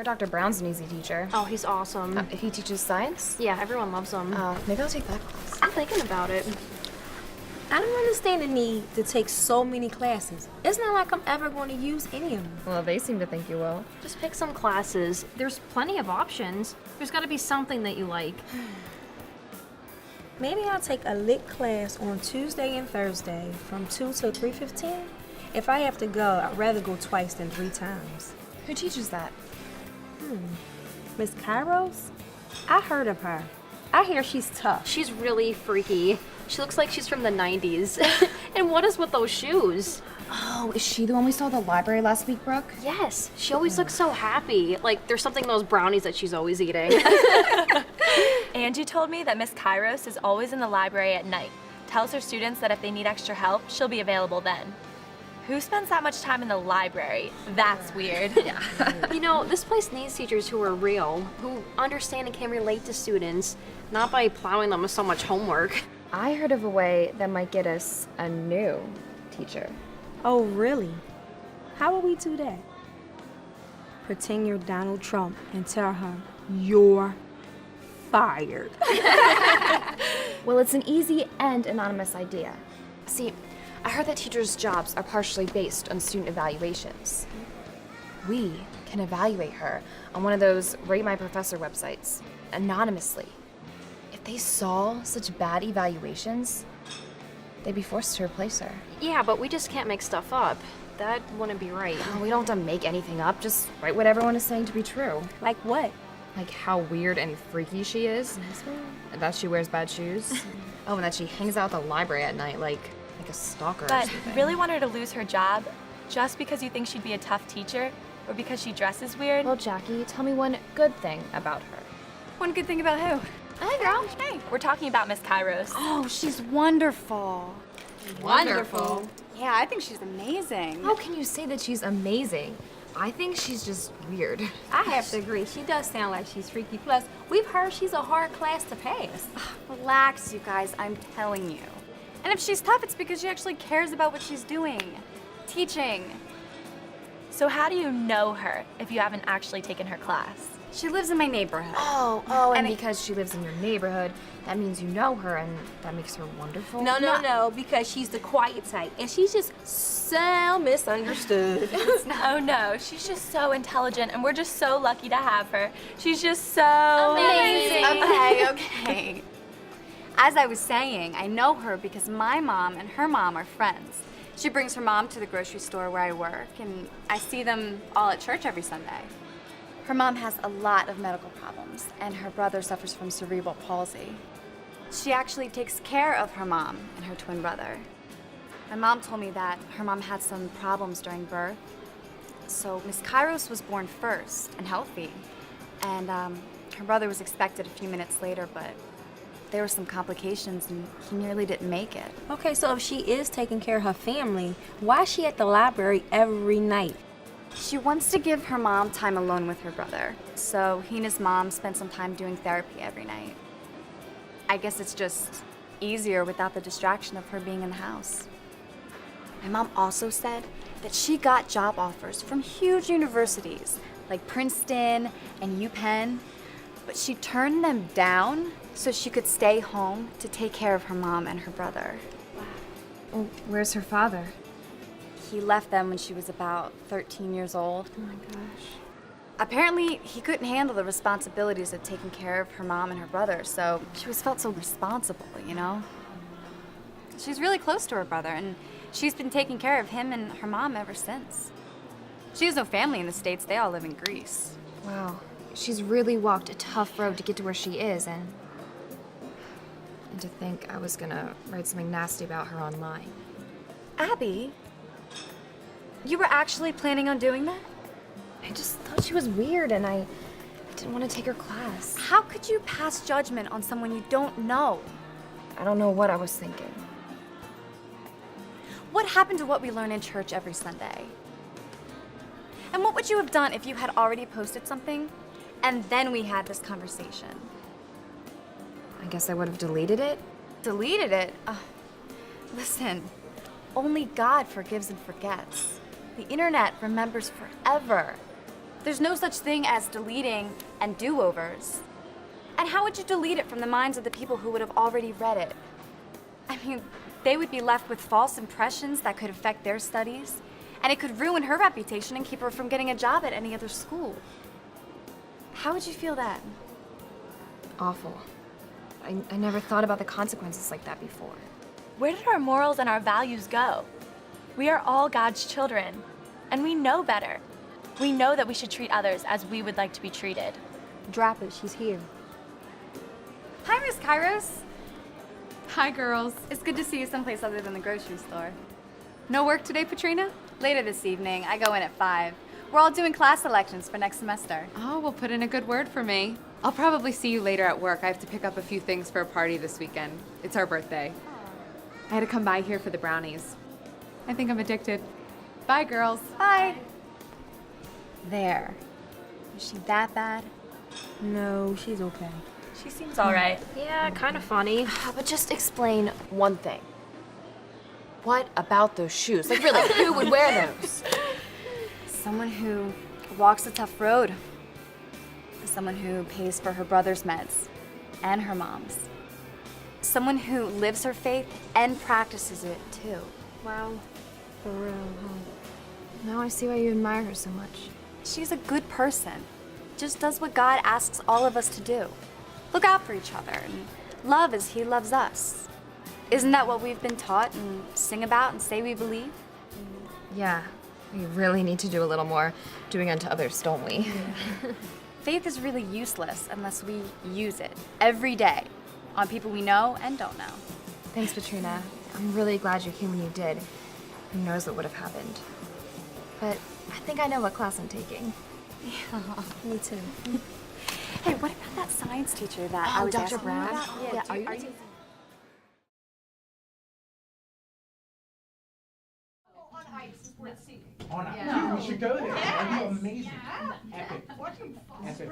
heard Dr. Brown's an easy teacher. Oh, he's awesome. He teaches science? Yeah, everyone loves him. Maybe I'll take that class. I'm thinking about it. I don't understand the need to take so many classes. It's not like I'm ever going to use any of them. Well, they seem to think you will. Just pick some classes. There's plenty of options. There's got to be something that you like. Maybe I'll take a lit class on Tuesday and Thursday from 2 to 3:15. If I have to go, I'd rather go twice than 3 times. Who teaches that? Miss Kairos? I heard of her. I hear she's tough. She's really freaky. She looks like she's from the 90s. And what is with those shoes? Oh, is she the one we saw at the library last week, Brooke? Yes, she always looks so happy. Like there's something in those brownies that she's always eating. Angie told me that Miss Kairos is always in the library at night. Tells her students that if they need extra help, she'll be available then. Who spends that much time in the library? That's weird. You know, this place needs teachers who are real, who understand and can relate to students, not by plowing them with so much homework. I heard of a way that might get us a new teacher. Oh, really? How will we do that? Pretend you're Donald Trump and tell her you're fired. Well, it's an easy and anonymous idea. See, I heard that teachers' jobs are partially based on student evaluations. We can evaluate her on one of those Rate My Professor websites, anonymously. If they saw such bad evaluations, they'd be forced to replace her. Yeah, but we just can't make stuff up. That wouldn't be right. We don't have to make anything up, just write what everyone is saying to be true. Like what? Like how weird and freaky she is, and that she wears bad shoes. Oh, and that she hangs out at the library at night like a stalker or But something. you really want her to lose her job just because you think she'd be a tough teacher or because she dresses weird? Well, Jackie, tell me one good thing about her. One good thing about who? Hey, girl. Hey, we're talking about Miss Kairos. Oh, she's wonderful. Wonderful. Yeah, I think she's amazing. How can you say that she's amazing? I think she's just weird. I have to agree. She does sound like she's freaky. Plus, we've heard she's a hard class to pass. Relax, you guys, I'm telling you. And if she's tough, it's because she actually cares about what she's doing. Teaching. So how do you know her if you haven't actually taken her class? She lives in my neighborhood. Oh, and And because she lives in your neighborhood, that means you know her, and that makes her wonderful. No, because she's the quiet type, and she's just so misunderstood. Oh no, she's just so intelligent and we're just so lucky to have her. She's just so Amazing. Okay. As I was saying, I know her because my mom and her mom are friends. She brings her mom to the grocery store where I work, and I see them all at church every Sunday. Her mom has a lot of medical problems, and her brother suffers from cerebral palsy. She actually takes care of her mom and her twin brother. My mom told me that her mom had some problems during birth, so Miss Kairos was born first and healthy, and her brother was expected a few minutes later, but there were some complications and he nearly didn't make it. Okay, so if she is taking care of her family, why is she at the library every night? She wants to give her mom time alone with her brother, so he and his mom spend some time doing therapy every night. I guess it's just easier without the distraction of her being in the house. My mom also said that she got job offers from huge universities like Princeton and UPenn, but she turned them down so she could stay home to take care of her mom and her brother. Well, where's her father? He left them when she was about 13 years old. Oh my gosh. Apparently, he couldn't handle the responsibilities of taking care of her mom and her brother, so she was felt so responsible, you know? She's really close to her brother, and she's been taking care of him and her mom ever since. She has no family in the States, they all live in Greece. Wow. She's really walked a tough road to get to where she is, and to think I was gonna write something nasty about her online. Abby, you were actually planning on doing that? I just thought she was weird, and I didn't want to take her class. How could you pass judgment on someone you don't know? I don't know what I was thinking. What happened to what we learn in church every Sunday? And what would you have done if you had already posted something and then we had this conversation? I guess I would have deleted it. Deleted it? Listen, only God forgives and forgets. The internet remembers forever. There's no such thing as deleting and do-overs. And how would you delete it from the minds of the people who would have already read it? I mean, they would be left with false impressions that could affect their studies, and it could ruin her reputation and keep her from getting a job at any other school. How would you feel then? Awful. I never thought about the consequences like that before. Where did our morals and our values go? We are all God's children, and we know better. We know that we should treat others as we would like to be treated. Drop it, she's here. Hi, Miss Kairos. Hi, girls. It's good to see you someplace other than the grocery store. No work today, Patrina? Later this evening. I go in at 5. We're all doing class selections for next semester. Oh, well, put in a good word for me. I'll probably see you later at work. I have to pick up a few things for a party this weekend. It's our birthday. I had to come by here for the brownies. I think I'm addicted. Bye, girls. Bye. There. Is she that bad? No, she's okay. She seems all right. Yeah, kind of funny. But just explain one thing. What about those shoes? Like really, who would wear those? Someone who walks a tough road. Someone who pays for her brother's meds and her mom's. Someone who lives her faith and practices it too. Wow. For real, huh? Now I see why you admire her so much. She's a good person. Just does what God asks all of us to do. Look out for each other and love as He loves us. Isn't that what we've been taught and sing about and say we believe? Yeah, we really need to do a little more doing unto others, don't we? Faith is really useless unless we use it every day on people we know and don't know. Thanks, Patrina. I'm really glad you came when you did. Who knows what would have happened? But I think I know what class I'm taking. Me too. Hey, what about that science teacher that I was Dr. asking you Brown? about? Yeah, are you On ice. We should go there. That'd be amazing. Epic. Epic.